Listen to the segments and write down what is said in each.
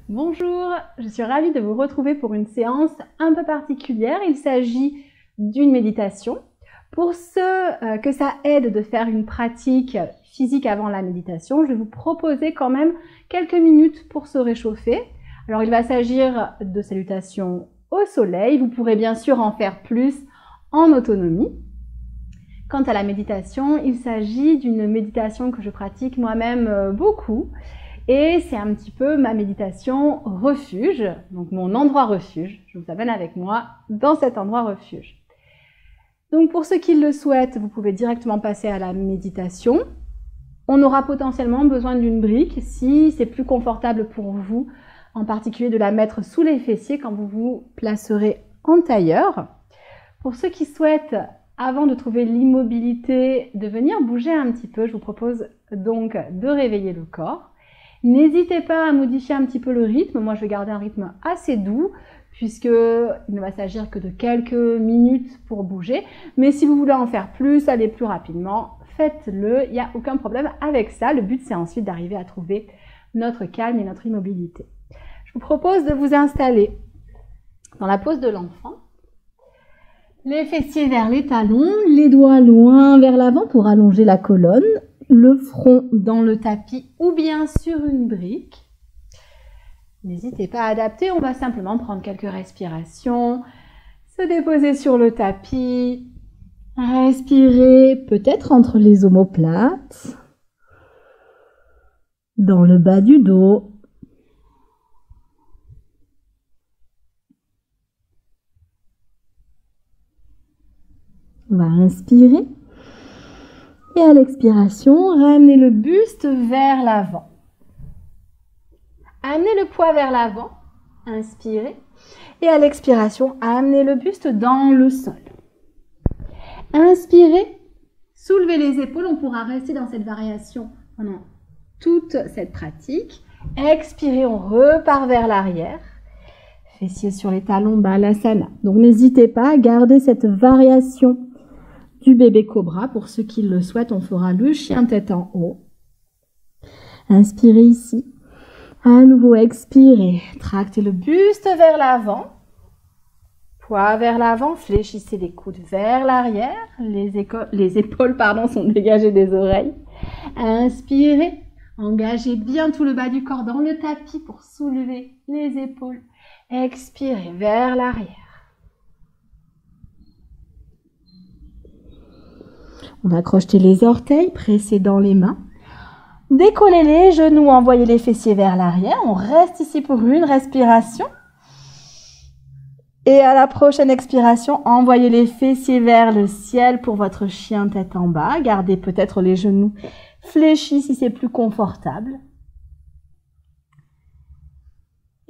Bonjour, je suis ravie de vous retrouver pour une séance un peu particulière. Il s'agit d'une méditation. Pour ceux que ça aide de faire une pratique physique avant la méditation, je vais vous proposer quand même quelques minutes pour se réchauffer. Alors il va s'agir de salutations au soleil. Vous pourrez bien sûr en faire plus en autonomie. Quant à la méditation, il s'agit d'une méditation que je pratique moi-même beaucoup. Et c'est un petit peu ma méditation refuge, donc mon endroit refuge. Je vous amène avec moi dans cet endroit refuge. Donc pour ceux qui le souhaitent, vous pouvez directement passer à la méditation. On aura potentiellement besoin d'une brique si c'est plus confortable pour vous, en particulier de la mettre sous les fessiers quand vous vous placerez en tailleur. Pour ceux qui souhaitent, avant de trouver l'immobilité, de venir bouger un petit peu, je vous propose donc de réveiller le corps. N'hésitez pas à modifier un petit peu le rythme. Moi, je vais garder un rythme assez doux puisqu'il ne va s'agir que de quelques minutes pour bouger. Mais si vous voulez en faire plus, aller plus rapidement, faites-le. Il n'y a aucun problème avec ça. Le but, c'est ensuite d'arriver à trouver notre calme et notre immobilité. Je vous propose de vous installer dans la pose de l'enfant. Les fessiers vers les talons, les doigts loin vers l'avant pour allonger la colonne. Le front dans le tapis ou bien sur une brique. N'hésitez pas à adapter, on va simplement prendre quelques respirations, se déposer sur le tapis, respirer peut-être entre les omoplates, dans le bas du dos. On va inspirer. Et à l'expiration, ramenez le buste vers l'avant. Amenez le poids vers l'avant, inspirez. Et à l'expiration, amenez le buste dans le sol. Inspirez, soulevez les épaules, on pourra rester dans cette variation pendant toute cette pratique. Expirez, on repart vers l'arrière. Fessiers sur les talons, Balasana. Donc n'hésitez pas à garder cette variation du bébé cobra. Pour ceux qui le souhaitent, on fera le chien tête en haut. Inspirez ici. À nouveau, expirez. Tractez le buste vers l'avant. Poids vers l'avant. Fléchissez les coudes vers l'arrière. Les épaules sont dégagées des oreilles. Inspirez. Engagez bien tout le bas du corps dans le tapis pour soulever les épaules. Expirez vers l'arrière. On va crocheter les orteils, presser dans les mains. Décollez les genoux, envoyez les fessiers vers l'arrière. On reste ici pour une respiration. Et à la prochaine expiration, envoyez les fessiers vers le ciel pour votre chien tête en bas. Gardez peut-être les genoux fléchis si c'est plus confortable.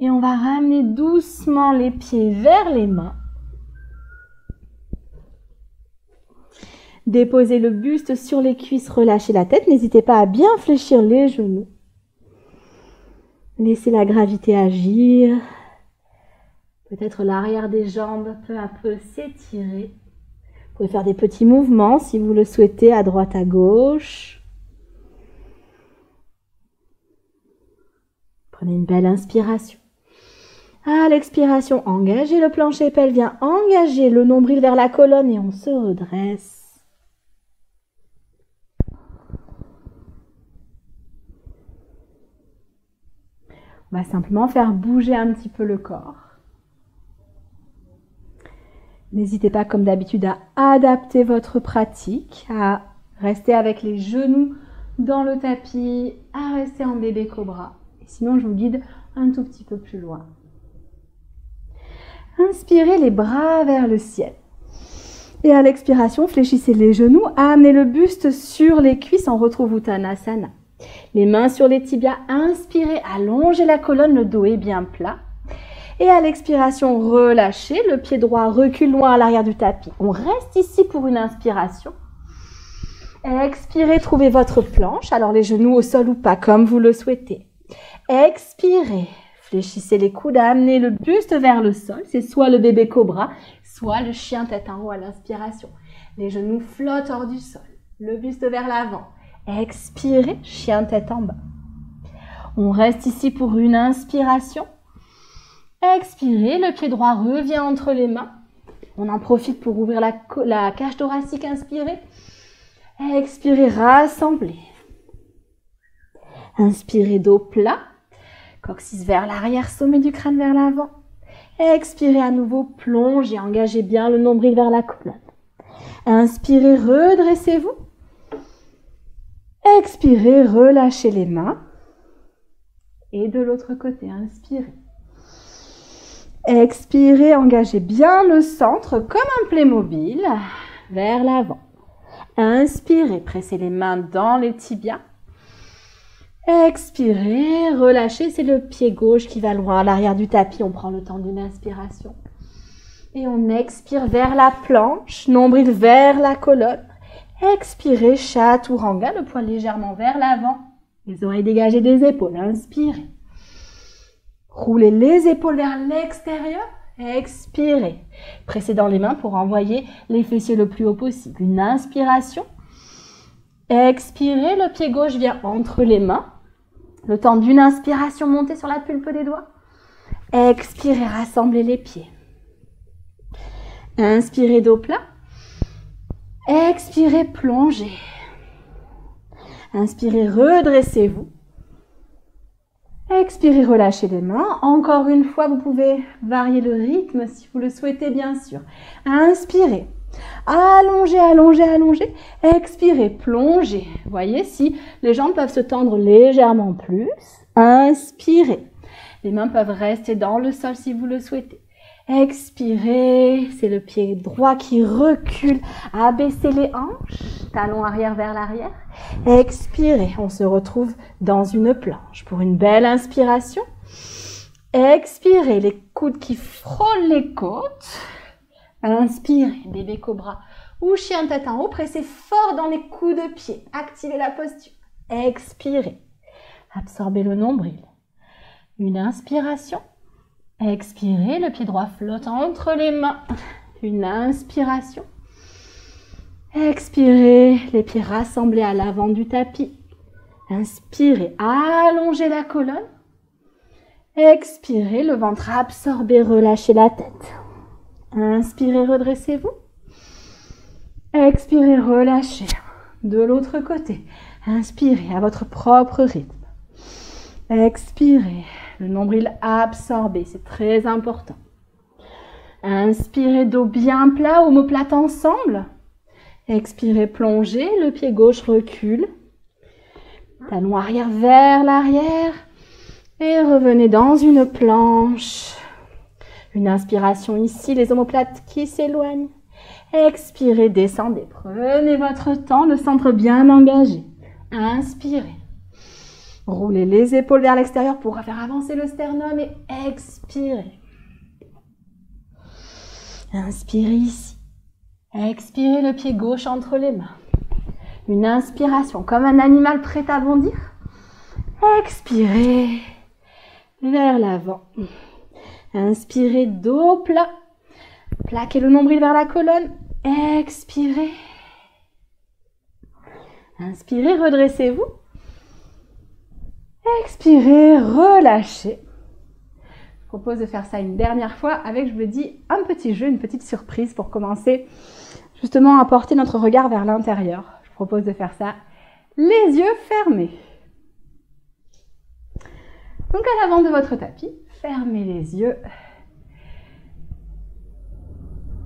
Et on va ramener doucement les pieds vers les mains. Déposez le buste sur les cuisses, relâchez la tête. N'hésitez pas à bien fléchir les genoux. Laissez la gravité agir. Peut-être l'arrière des jambes peu à peu s'étirer. Vous pouvez faire des petits mouvements si vous le souhaitez, à droite, à gauche. Prenez une belle inspiration. À l'expiration, engagez le plancher pelvien, engagez le nombril vers la colonne et on se redresse. On va simplement faire bouger un petit peu le corps. N'hésitez pas, comme d'habitude, à adapter votre pratique, à rester avec les genoux dans le tapis, à rester en bébé cobra. Et sinon, je vous guide un tout petit peu plus loin. Inspirez les bras vers le ciel. Et à l'expiration, fléchissez les genoux, amenez le buste sur les cuisses, on retrouve Uttanasana. Les mains sur les tibias, inspirez, allongez la colonne, le dos est bien plat. Et à l'expiration, relâchez, le pied droit recule loin à l'arrière du tapis. On reste ici pour une inspiration. Expirez, trouvez votre planche, alors les genoux au sol ou pas, comme vous le souhaitez. Expirez, fléchissez les coudes, amenez le buste vers le sol. C'est soit le bébé cobra, soit le chien tête en haut à l'inspiration. Les genoux flottent hors du sol, le buste vers l'avant. Expirez, chien tête en bas. On reste ici pour une inspiration. Expirez, le pied droit revient entre les mains. On en profite pour ouvrir la cage thoracique, inspirez. Expirez, rassemblez. Inspirez, dos plat. Coccyx vers l'arrière, sommet du crâne vers l'avant. Expirez à nouveau, plongez, engagez bien le nombril vers la colonne. Inspirez, redressez-vous. Expirez, relâchez les mains. Et de l'autre côté, inspirez. Expirez, engagez bien le centre comme un Playmobil vers l'avant. Inspirez, pressez les mains dans les tibias. Expirez, relâchez, c'est le pied gauche qui va loin à l'arrière du tapis. On prend le temps d'une inspiration. Et on expire vers la planche, nombril vers la colonne. Expirez, chaturanga, le poil légèrement vers l'avant. Les oreilles dégagées des épaules, inspirez. Roulez les épaules vers l'extérieur. Expirez. Pressez dans les mains pour envoyer les fessiers le plus haut possible. Une inspiration. Expirez, le pied gauche vient entre les mains. Le temps d'une inspiration, montez sur la pulpe des doigts. Expirez, rassemblez les pieds. Inspirez, dos plat. Expirez, plongez. Inspirez, redressez-vous. Expirez, relâchez les mains. Encore une fois, vous pouvez varier le rythme si vous le souhaitez, bien sûr. Inspirez. Allongez, allongez, allongez. Expirez, plongez. Voyez si les jambes peuvent se tendre légèrement plus. Inspirez. Les mains peuvent rester dans le sol si vous le souhaitez. Expirez. C'est le pied droit qui recule. Abaissez les hanches. Talons arrière vers l'arrière. Expirez. On se retrouve dans une planche pour une belle inspiration. Expirez. Les coudes qui frôlent les côtes. Inspirez, bébé cobra ou chien tête en haut, pressez fort dans les coups de pied, activez la posture. Expirez, absorbez le nombril. Une inspiration, expirez, le pied droit flotte entre les mains. Une inspiration, expirez, les pieds rassemblés à l'avant du tapis. Inspirez, allongez la colonne. Expirez, le ventre absorbé, relâchez la tête. Inspirez, redressez-vous. Expirez, relâchez. De l'autre côté, inspirez à votre propre rythme. Expirez, le nombril absorbé, c'est très important. Inspirez, dos bien plat, omoplate ensemble. Expirez, plongez, le pied gauche recule. Talon arrière vers l'arrière. Et revenez dans une planche. Une inspiration ici, les omoplates qui s'éloignent. Expirez, descendez. Prenez votre temps, le centre bien engagé. Inspirez. Roulez les épaules vers l'extérieur pour faire avancer le sternum et expirez. Inspirez ici. Expirez, le pied gauche entre les mains. Une inspiration comme un animal prêt à bondir. Expirez vers l'avant. Inspirez, dos plat. Plaquez le nombril vers la colonne. Expirez. Inspirez, redressez-vous. Expirez, relâchez. Je propose de faire ça une dernière fois avec, je vous le dis, un petit jeu, une petite surprise pour commencer justement à porter notre regard vers l'intérieur. Je propose de faire ça les yeux fermés. Donc à l'avant de votre tapis, fermez les yeux.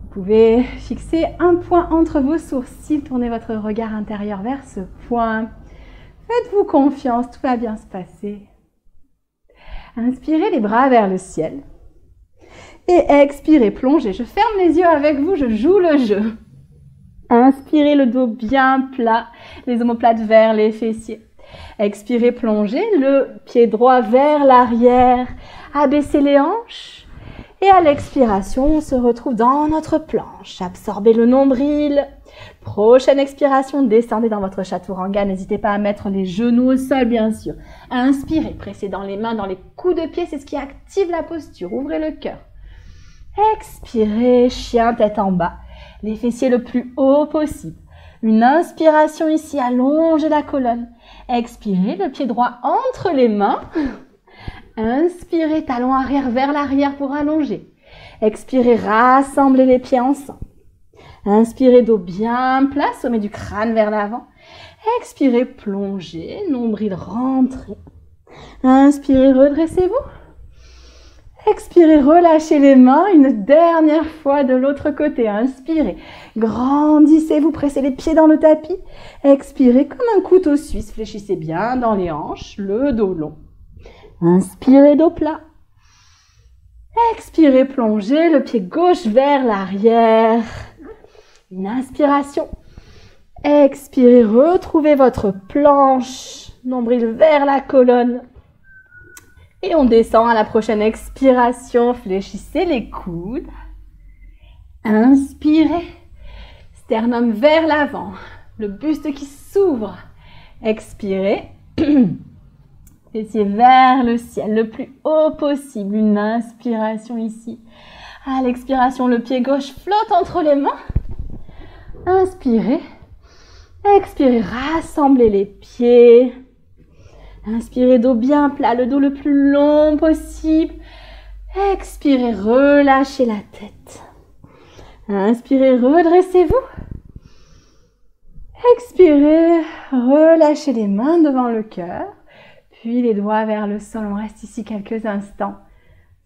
Vous pouvez fixer un point entre vos sourcils, tournez votre regard intérieur vers ce point. Faites-vous confiance, tout va bien se passer. Inspirez les bras vers le ciel. Et expirez, plongez. Je ferme les yeux avec vous, je joue le jeu. Inspirez, le dos bien plat, les omoplates vers les fessiers. Expirez, plongez, le pied droit vers l'arrière, abaissez les hanches. Et à l'expiration, on se retrouve dans notre planche. Absorbez le nombril. Prochaine expiration, descendez dans votre chaturanga. N'hésitez pas à mettre les genoux au sol, bien sûr. Inspirez, pressez dans les mains, dans les coups de pied, c'est ce qui active la posture. Ouvrez le cœur. Expirez, chien tête en bas. Les fessiers le plus haut possible. Une inspiration ici, allongez la colonne. Expirez, le pied droit entre les mains. Inspirez, talon arrière vers l'arrière pour allonger. Expirez, rassemblez les pieds ensemble. Inspirez, dos bien plat, sommet du crâne vers l'avant. Expirez, plongez, nombril rentrez. Inspirez, redressez-vous. Expirez, relâchez les mains une dernière fois de l'autre côté. Inspirez, grandissez-vous, pressez les pieds dans le tapis. Expirez comme un couteau suisse, fléchissez bien dans les hanches, le dos long. Inspirez, dos plat. Expirez, plongez le pied gauche vers l'arrière. Une inspiration. Expirez, retrouvez votre planche, nombril vers la colonne. Et on descend à la prochaine expiration. Fléchissez les coudes. Inspirez. Sternum vers l'avant. Le buste qui s'ouvre. Expirez. Fessiers vers le ciel, le plus haut possible. Une inspiration ici. À l'expiration, le pied gauche flotte entre les mains. Inspirez. Expirez, rassemblez les pieds. Inspirez, dos bien plat, le dos le plus long possible. Expirez, relâchez la tête. Inspirez, redressez-vous. Expirez, relâchez les mains devant le cœur. Puis les doigts vers le sol. On reste ici quelques instants.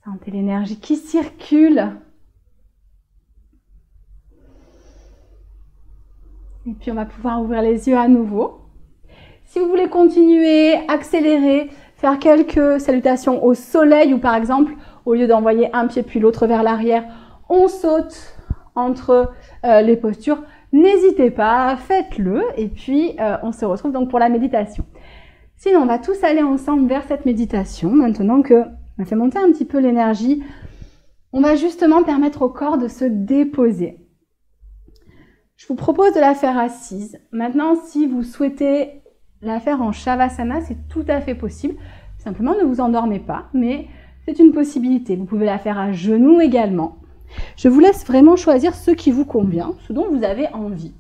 Sentez l'énergie qui circule. Et puis on va pouvoir ouvrir les yeux à nouveau. Si vous voulez continuer, accélérer, faire quelques salutations au soleil ou par exemple, au lieu d'envoyer un pied puis l'autre vers l'arrière, on saute entre les postures, n'hésitez pas, faites-le et puis on se retrouve donc pour la méditation. Sinon, on va tous aller ensemble vers cette méditation. Maintenant qu'on a fait monter un petit peu l'énergie, on va justement permettre au corps de se déposer. Je vous propose de la faire assise. Maintenant, si vous souhaitez la faire en Shavasana, c'est tout à fait possible. Simplement, ne vous endormez pas, mais c'est une possibilité. Vous pouvez la faire à genoux également. Je vous laisse vraiment choisir ce qui vous convient, ce dont vous avez envie.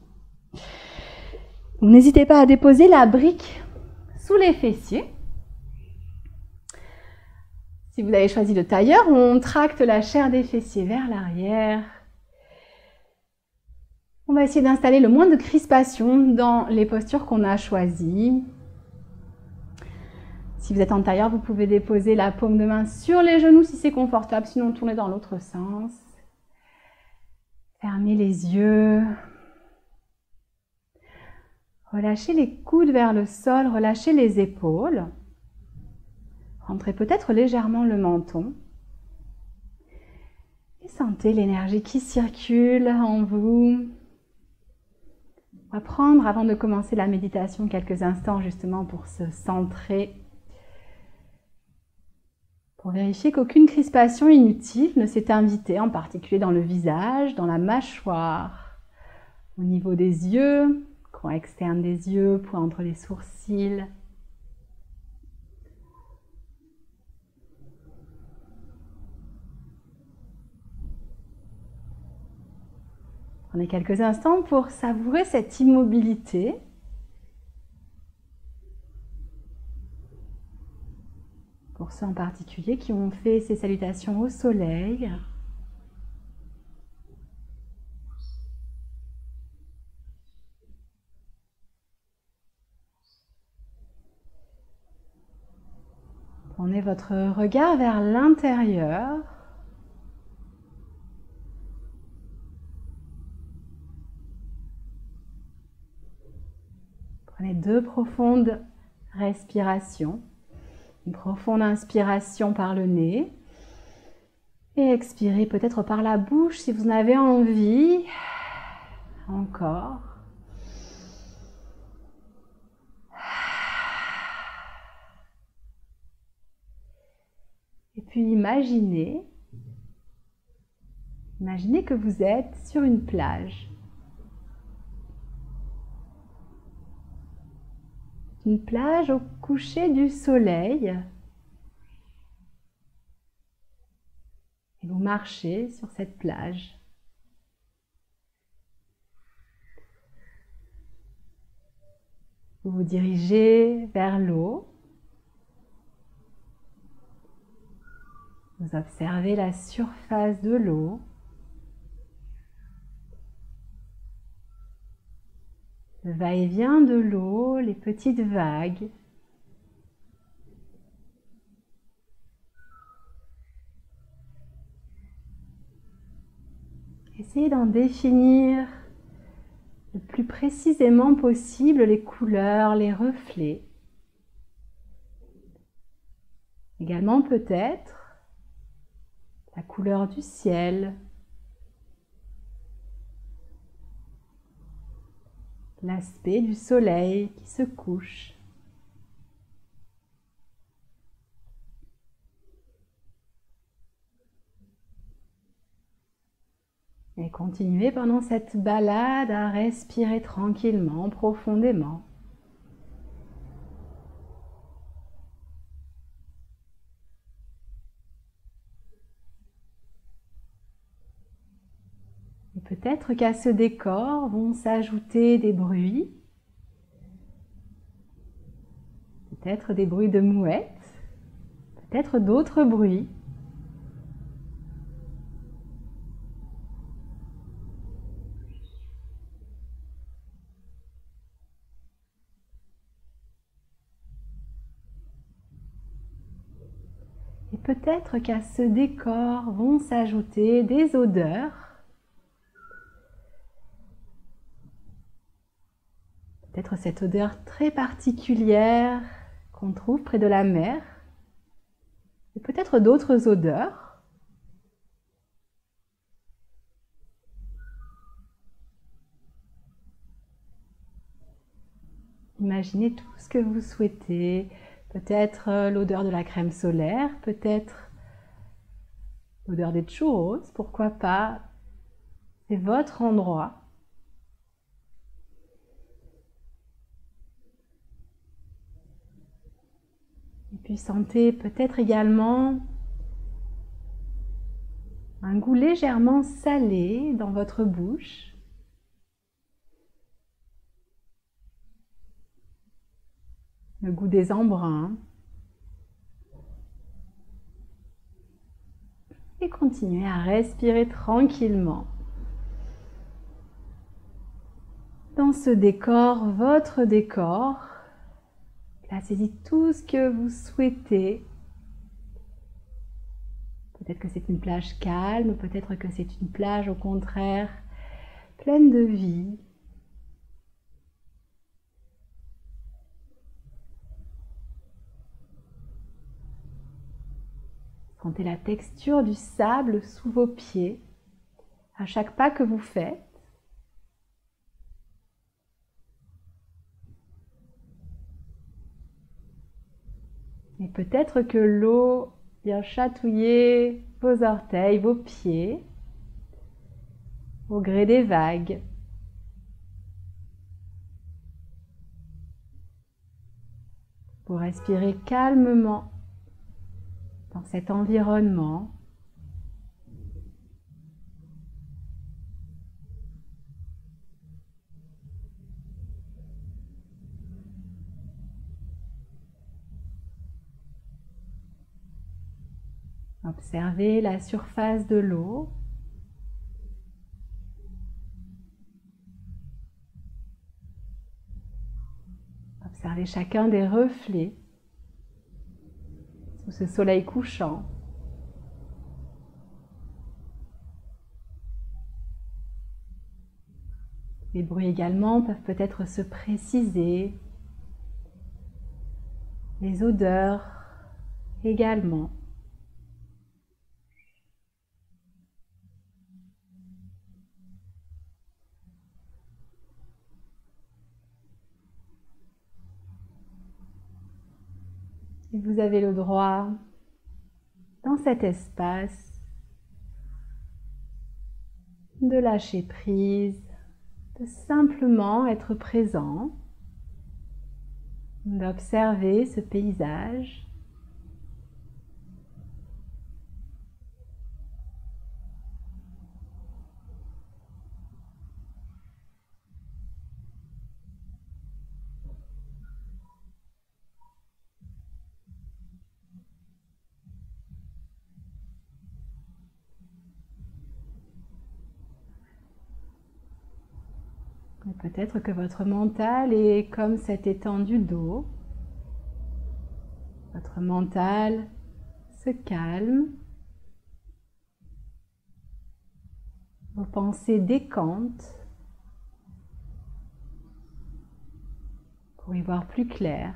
N'hésitez pas à déposer la brique sous les fessiers. Si vous avez choisi le tailleur, on tracte la chair des fessiers vers l'arrière. On va essayer d'installer le moins de crispation dans les postures qu'on a choisies. Si vous êtes en tailleur, vous pouvez déposer la paume de main sur les genoux si c'est confortable, sinon tournez dans l'autre sens. Fermez les yeux. Relâchez les coudes vers le sol, relâchez les épaules. Rentrez peut-être légèrement le menton. Et sentez l'énergie qui circule en vous. On va prendre, avant de commencer la méditation, quelques instants justement pour se centrer. Pour vérifier qu'aucune crispation inutile ne s'est invitée, en particulier dans le visage, dans la mâchoire, au niveau des yeux, coin externe des yeux, point entre les sourcils. Prenez quelques instants pour savourer cette immobilité. Pour ceux en particulier qui ont fait ces salutations au soleil. Prenez votre regard vers l'intérieur. Prenez 2 profondes respirations. Une profonde inspiration par le nez. Et expirez peut-être par la bouche si vous en avez envie. Encore. Et puis imaginez que vous êtes sur une plage. Une plage au coucher du soleil. Et vous marchez sur cette plage. Vous vous dirigez vers l'eau. Vous observez la surface de l'eau. Le va-et-vient de l'eau, les petites vagues. Essayez d'en définir le plus précisément possible les couleurs, les reflets. Également peut-être la couleur du ciel, l'aspect du soleil qui se couche. Et continuez pendant cette balade à respirer tranquillement, profondément. Et peut-être qu'à ce décor vont s'ajouter des bruits, peut-être des bruits de mouettes, peut-être d'autres bruits. Et peut-être qu'à ce décor vont s'ajouter des odeurs. Peut-être cette odeur très particulière qu'on trouve près de la mer. Et peut-être d'autres odeurs. Imaginez tout ce que vous souhaitez. Peut-être l'odeur de la crème solaire, peut-être l'odeur des churros, pourquoi pas. C'est votre endroit. Et puis sentez peut-être également un goût légèrement salé dans votre bouche. Le goût des embruns. Et continuez à respirer tranquillement. Dans ce décor, votre décor, placez-y tout ce que vous souhaitez. Peut-être que c'est une plage calme, peut-être que c'est une plage au contraire pleine de vie. Sentez la texture du sable sous vos pieds à chaque pas que vous faites. Et peut-être que l'eau vient chatouiller vos orteils, vos pieds, au gré des vagues. Vous respirez calmement dans cet environnement. Observez la surface de l'eau. Observez chacun des reflets sous ce soleil couchant. Les bruits également peuvent peut-être se préciser. Les odeurs également. Et vous avez le droit, dans cet espace, de lâcher prise, de simplement être présent, d'observer ce paysage. peut-être que votre mental est comme cette étendue d'eau. Votre mental se calme. Vos pensées décantent pour y voir plus clair.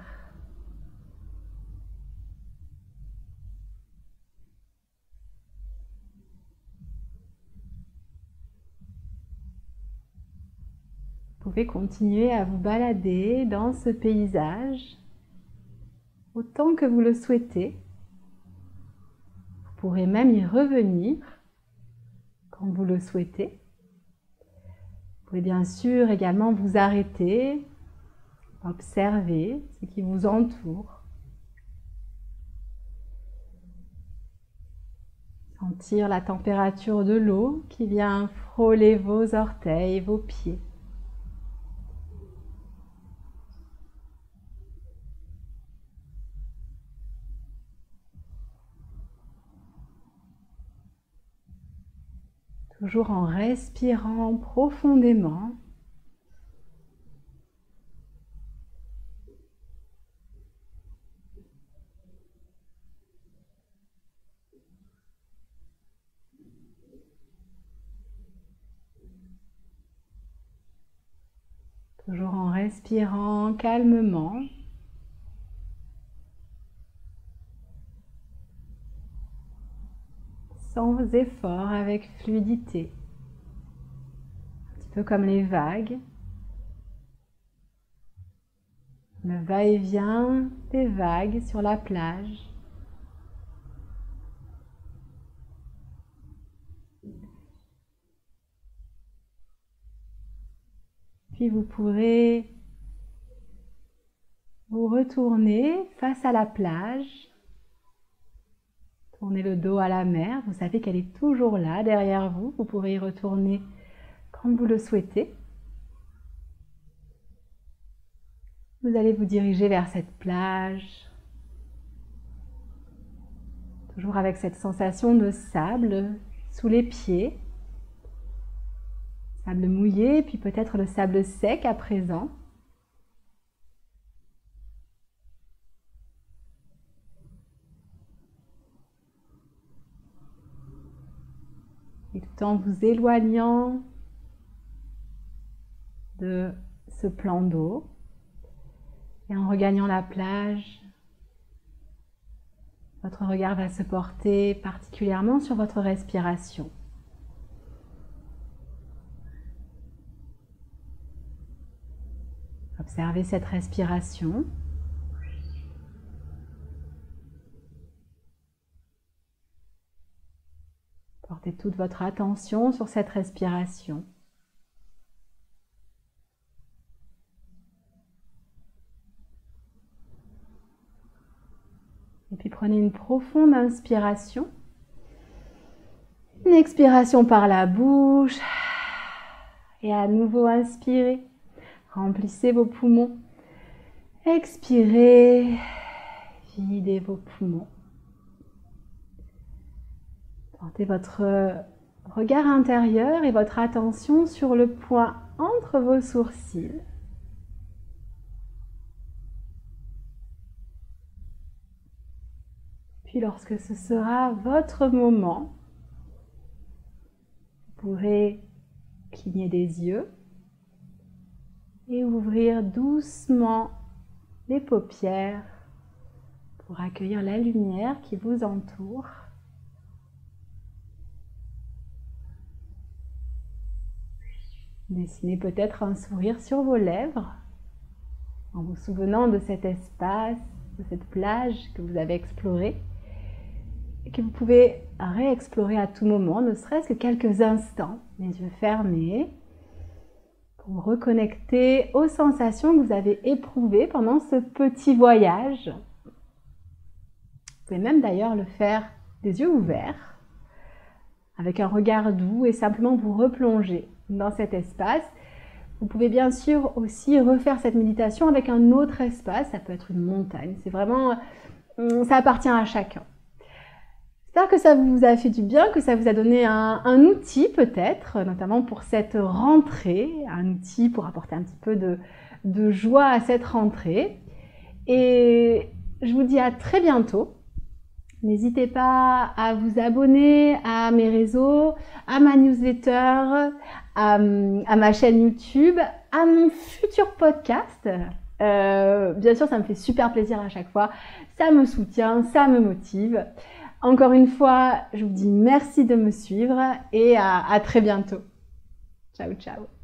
Vous pouvez continuer à vous balader dans ce paysage autant que vous le souhaitez. Vous pourrez même y revenir quand vous le souhaitez. Vous pouvez bien sûr également vous arrêter, observer ce qui vous entoure. Sentir la température de l'eau qui vient frôler vos orteils, vos pieds. Toujours en respirant profondément. Toujours en respirant calmement. Sans effort, avec fluidité. Un petit peu comme les vagues. Le va-et-vient des vagues sur la plage. Puis vous pourrez vous retourner face à la plage. Tournez le dos à la mer, vous savez qu'elle est toujours là derrière vous. Vous pourrez y retourner quand vous le souhaitez. Vous allez vous diriger vers cette plage, toujours avec cette sensation de sable sous les pieds. Sable mouillé, puis peut-être le sable sec à présent. Et tout en vous éloignant de ce plan d'eau et en regagnant la plage, votre regard va se porter particulièrement sur votre respiration. Observez cette respiration. Portez toute votre attention sur cette respiration. Et puis prenez une profonde inspiration. Une expiration par la bouche. Et à nouveau inspirez. Remplissez vos poumons. Expirez. Videz vos poumons. Portez votre regard intérieur et votre attention sur le point entre vos sourcils. Puis lorsque ce sera votre moment, vous pourrez cligner des yeux et ouvrir doucement les paupières pour accueillir la lumière qui vous entoure. Dessinez peut-être un sourire sur vos lèvres en vous souvenant de cet espace, de cette plage que vous avez explorée et que vous pouvez réexplorer à tout moment, ne serait-ce que quelques instants, les yeux fermés, pour vous reconnecter aux sensations que vous avez éprouvées pendant ce petit voyage. Vous pouvez même d'ailleurs le faire des yeux ouverts, avec un regard doux et simplement vous replonger dans cet espace. Vous pouvez bien sûr aussi refaire cette méditation avec un autre espace, ça peut être une montagne, c'est vraiment, ça appartient à chacun. J'espère que ça vous a fait du bien, que ça vous a donné un outil peut-être, notamment pour cette rentrée, un outil pour apporter un petit peu de joie à cette rentrée. Et je vous dis à très bientôt. N'hésitez pas à vous abonner à mes réseaux, à ma newsletter, à ma chaîne YouTube, à mon futur podcast. Bien sûr, ça me fait super plaisir à chaque fois. Ça me soutient, ça me motive. Encore une fois, je vous dis merci de me suivre et à très bientôt. Ciao, ciao.